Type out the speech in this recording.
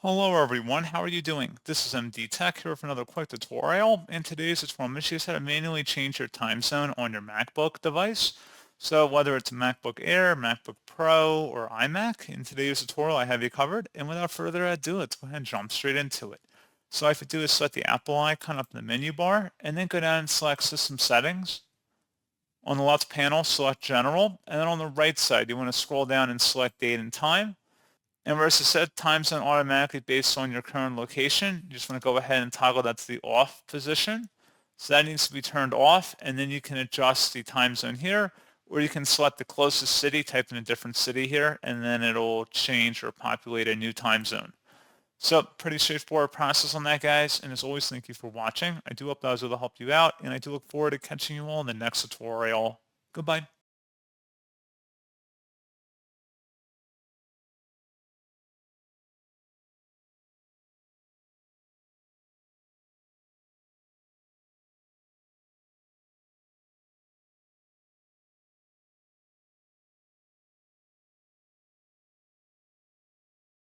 Hello everyone, how are you doing? This is MD Tech here with another quick tutorial. In today's tutorial, I'm going to show you how to manually change your time zone on your MacBook device. So whether it's a MacBook Air, MacBook Pro, or iMac, in today's tutorial I have you covered. And without further ado, let's go ahead and jump straight into it. So all I have to do is select the Apple icon up in the menu bar, and then go down and select System Settings. On the left panel, select General, and then on the right side, you want to scroll down and select Date and Time. And where it says set time zone automatically based on your current location, you just want to go ahead and toggle that to the off position. So that needs to be turned off, and then you can adjust the time zone here, or you can select the closest city, type in a different city here, and then it'll change or populate a new time zone. So pretty straightforward process on that, guys. And as always, thank you for watching. I do hope that was able to help you out, and I do look forward to catching you all in the next tutorial. Goodbye.